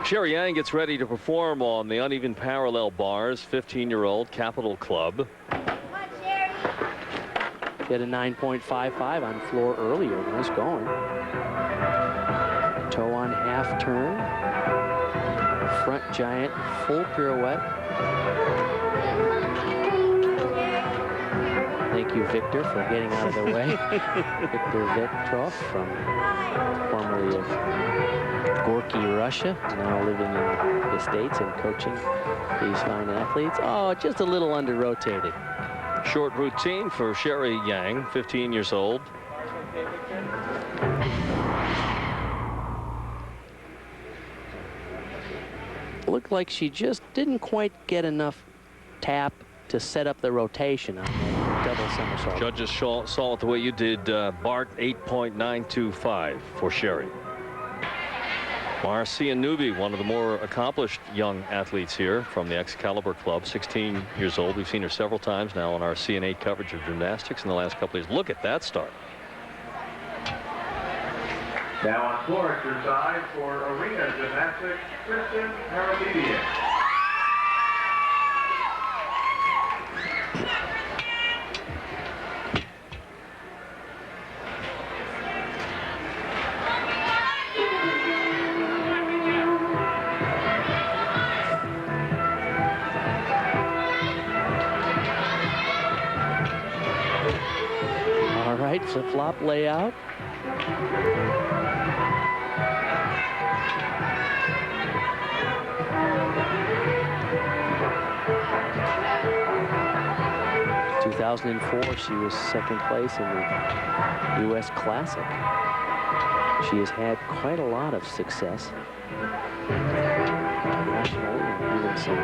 Sherry Yang gets ready to perform on the uneven parallel bars. 15-year-old Capital Club. Get a 9.55 on floor earlier. Nice going. Toe on half turn. Front giant full pirouette. Thank you, Victor, for getting out of the way. Victor Vetrov, from formerly of Gorky, Russia, now living in the States and coaching these fine athletes. Oh, just a little under-rotated. Short routine for Sherry Yang, 15 years old. Looked like she just didn't quite get enough tap to set up the rotation on the double somersault. Judges saw it the way you did, Bart. 8.925 for Sherry. Marcia Newby, one of the more accomplished young athletes here from the Excalibur Club, 16 years old. We've seen her several times now on our CN8 coverage of gymnastics in the last couple of years. Look at that start. Now on floor exercise for arena gymnastics, Christian Paralympian. All right, flip-flop layout. In 2004, she was second place in the U.S. Classic. She has had quite a lot of success nationally and even some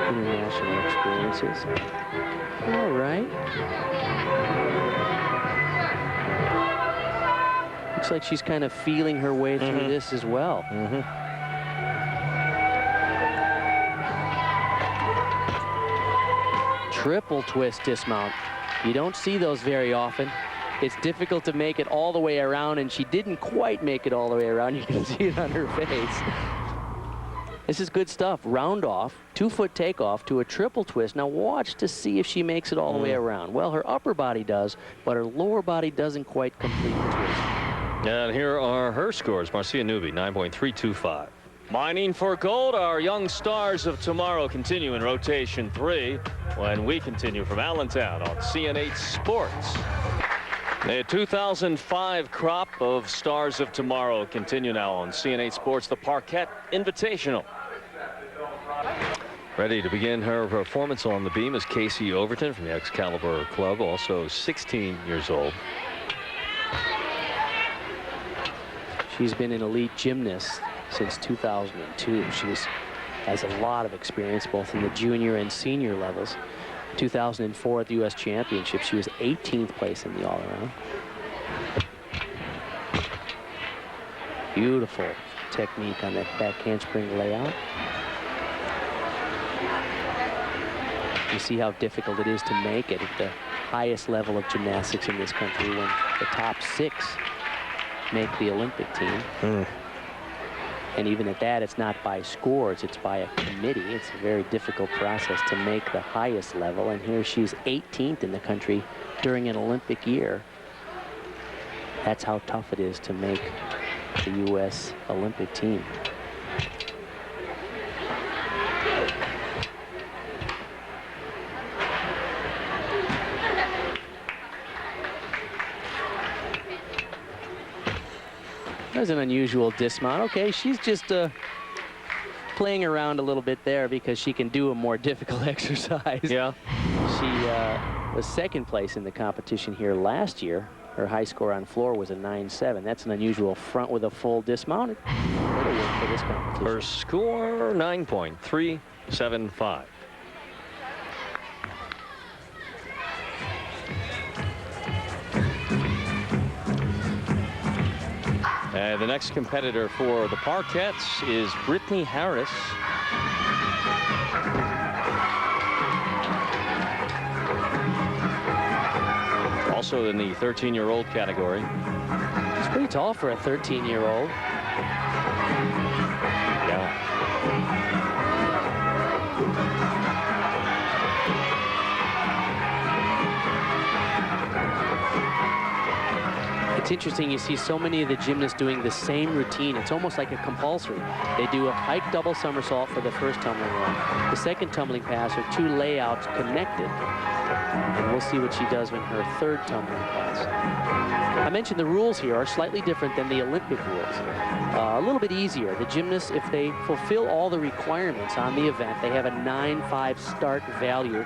international experiences. All right. Looks like she's kind of feeling her way through this as well. Triple twist dismount. You don't see those very often. It's difficult to make it all the way around, and she didn't quite make it all the way around. You can see it on her face. This is good stuff. Round off, 2-foot takeoff to a triple twist. Now watch to see if she makes it all the way around. Well, her upper body does, but her lower body doesn't quite complete the twist. And here are her scores. Marcia Newby, 9.325. Mining for gold. Our young stars of tomorrow continue in rotation 3 when we continue from Allentown on CN8 Sports. The 2005 crop of stars of tomorrow continue now on CN8 Sports, the Parkette Invitational. Ready to begin her performance on the beam is Casey Overton from the Excalibur Club, also 16 years old. She's been an elite gymnast since 2002. She has a lot of experience both in the junior and senior levels. 2004 at the U.S. Championship, she was 18th place in the all-around. Beautiful technique on that back handspring layout. You see how difficult it is to make it at the highest level of gymnastics in this country when the top 6 make the Olympic team. And even at that, it's not by scores, it's by a committee. It's a very difficult process to make the highest level, and here she's 18th in the country during an Olympic year. That's how tough it is to make the U.S. Olympic team. There's an unusual dismount. Okay, she's just playing around a little bit there because she can do a more difficult exercise. Yeah. She was second place in the competition here last year. Her high score on floor was a 9.7. That's an unusual front with a full dismount. It'll work for this competition. Her score, 9.375. The next competitor for the Parkettes is Brittney Harris. Also in the 13-year-old category. She's pretty tall for a 13-year-old. Yeah, It's interesting, you see so many of the gymnasts doing the same routine. It's almost like a compulsory. They do a pike double somersault for the first tumbling run. The second tumbling pass are 2 layouts connected. And we'll see what she does in her third tumbling pass. I mentioned the rules here are slightly different than the Olympic rules. A little bit easier. The gymnasts, if they fulfill all the requirements on the event, they have a 9.5 start value.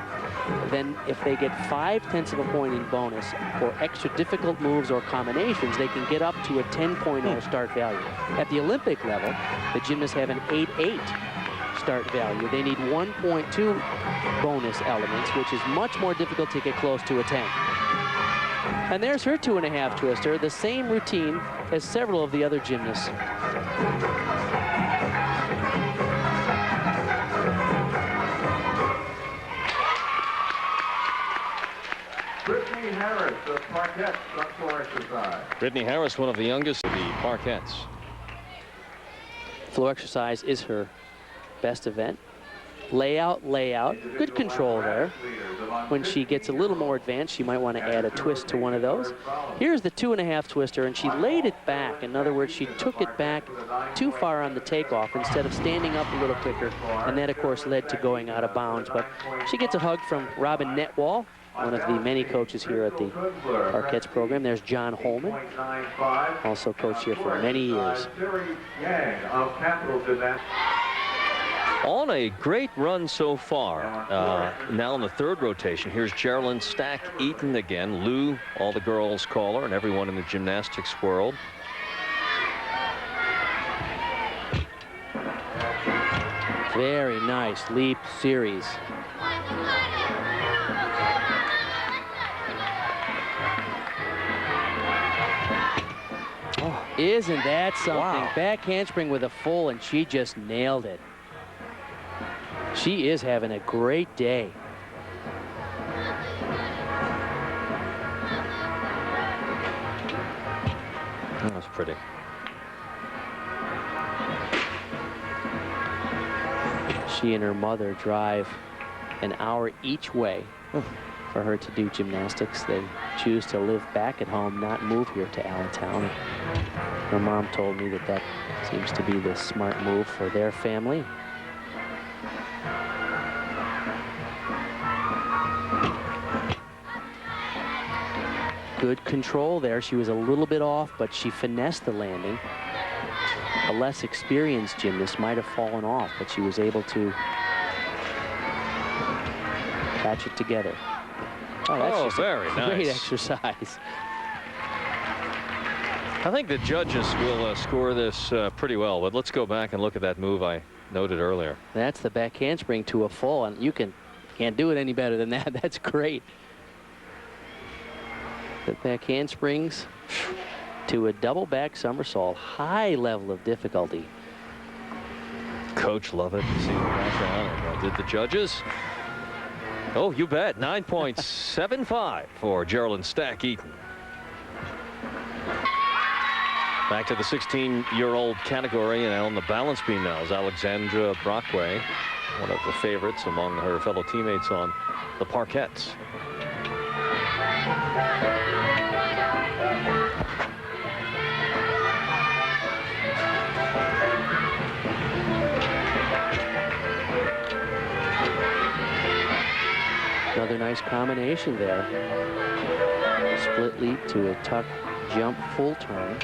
Then if they get 0.5 of a point in bonus for extra difficult moves or combinations, they can get up to a 10.0 start value. At the Olympic level, the gymnasts have an 8.8 start value. They need 1.2 bonus elements, which is much more difficult to get close to a 10. And there's her 2.5 twister, the same routine as several of the other gymnasts. Brittney Harris of Parkette, front floor exercise. Brittney Harris, one of the youngest of the Parkettes. Floor exercise is her best event. Layout, layout, good control there. When she gets a little more advanced, she might want to add a twist to one of those. Here's the 2.5 twister, and she laid it back. In other words, she took it back too far on the takeoff instead of standing up a little quicker, and that, of course, led to going out of bounds. But she gets a hug from Robin Netwall, one of the many coaches here at the Parkette's program. There's John Holman, also coached here for many years. On a great run so far. Now in the third rotation, here's Geralen Stack-Eaton again. Lou, all the girls call her, and everyone in the gymnastics world. Very nice leap series. Oh, isn't that something? Wow. Back handspring with a full, and she just nailed it. She is having a great day. That was pretty. She and her mother drive an hour each way for her to do gymnastics. They choose to live back at home, not move here to Allentown. Her mom told me that that seems to be the smart move for their family. Good control there. She was a little bit off, but she finessed the landing. A less experienced gymnast might have fallen off, but she was able to patch it together. Oh, that's just very a nice. Great exercise. I think the judges will score this pretty well, but let's go back and look at that move I noted earlier. That's the back handspring to a full, and you can't do it any better than that. That's great. The back handsprings to a double back somersault. High level of difficulty. Coach Lovett, see the background. And, did the judges? Oh, you bet. 9.75 for Geralen Stack-Eaton. Back to the 16-year-old category, and on the balance beam now is Alexandra Brockway, one of the favorites among her fellow teammates on the Parkettes. Another nice combination there. Split leap to a tuck jump full turn.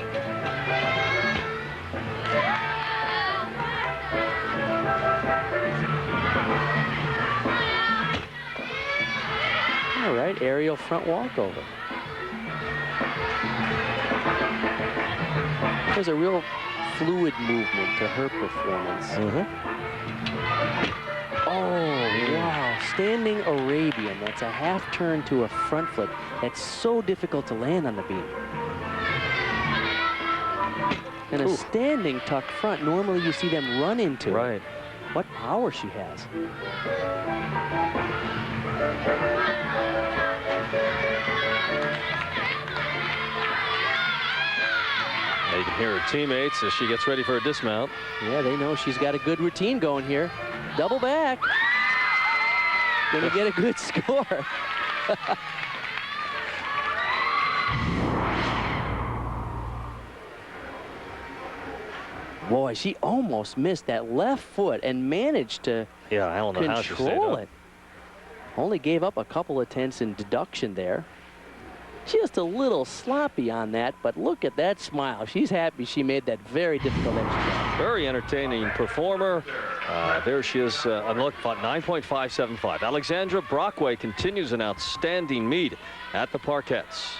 All right, aerial front walkover. There's a real fluid movement to her performance. Oh, wow. Standing Arabian. That's a half turn to a front flip. That's so difficult to land on the beam. And a standing tuck front, normally you see them run into it. What power she has. You can hear her teammates as she gets ready for a dismount. Yeah, they know she's got a good routine going here. Double back. Gonna get a good score. Boy, she almost missed that left foot and managed to I don't know how she stayed control up. it. Only gave up a couple of tenths in deduction there. Just a little sloppy on that, but look at that smile. She's happy she made that very difficult exercise. Very entertaining performer. There she is, look, 9.575. Alexandra Brockway continues an outstanding meet at the Parkettes.